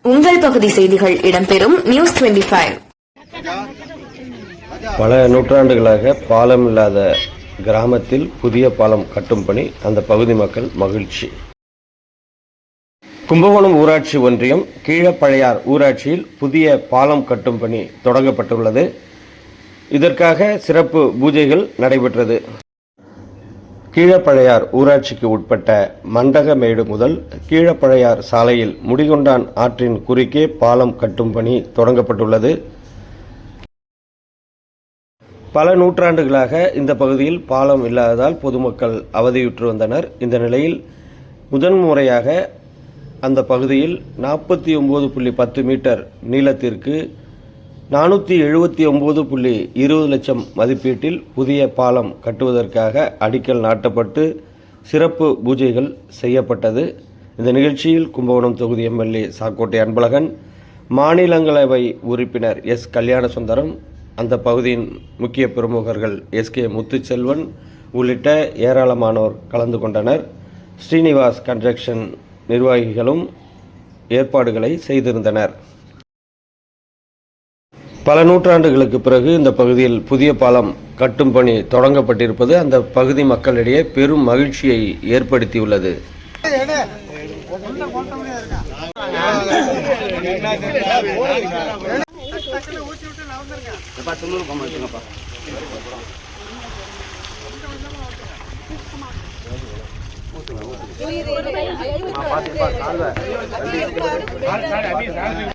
உங்கள் பகுதி செய்திகள் இடம்பெறும் நியூஸ் 25. பல நூற்றாண்டுகளாக பாலம் இல்லாத கிராமத்தில் புதிய பாலம் கட்டும் பணி அந்த பகுதி மக்கள் மகிழ்ச்சி. கும்பகோணம் ஊராட்சி ஒன்றியம் கீழப்பழையார் ஊராட்சியில் புதிய பாலம் கட்டும் பணி தொடங்கப்பட்டுள்ளது. இதற்காக சிறப்பு பூஜைகள் நடைபெற்றது. கீழப்பழையார் ஊராட்சிக்கு உட்பட்ட மண்டகமேடு முதல் கீழப்பழையார் சாலையில் முடிகொண்டான் ஆற்றின் குறுக்கே பாலம் கட்டும் பணி தொடங்கப்பட்டுள்ளது. பல நூற்றாண்டுகளாக இந்த பகுதியில் பாலம் இல்லாததால் பொதுமக்கள் அவதியுற்று வந்தனர். இந்த நிலையில் முதன்முறையாக அந்த பகுதியில் 49.10 மீட்டர் நீளத்திற்கு 479.20 லட்சம் மதிப்பீட்டில் புதிய பாலம் கட்டுவதற்காக அடிக்கல் நாட்டப்பட்டு சிறப்பு பூஜைகள் செய்யப்பட்டது. இந்த நிகழ்ச்சியில் கும்பகோணம் தொகுதி எம்எல்ஏ சாக்கோட்டை அன்பழகன், மாநிலங்களவை உறுப்பினர் எஸ். கல்யாணசுந்தரம், அந்த பகுதியின் முக்கிய பிரமுகர்கள் எஸ்.கே. முத்துச்செல்வன் உள்ளிட்ட ஏராளமானோர் கலந்து கொண்டனர். ஸ்ரீனிவாஸ் கன்ஸ்ட்ரக்ஷன் நிர்வாகிகளும் ஏற்பாடுகளை செய்திருந்தனர். பல நூற்றாண்டுகளுக்கு பிறகு இந்த பகுதியில் புதிய பாலம் கட்டும் பணி தொடங்கப்பட்டிருப்பது அந்த பகுதி மக்களிடையே பெரும் மகிழ்ச்சியை ஏற்படுத்தியுள்ளது.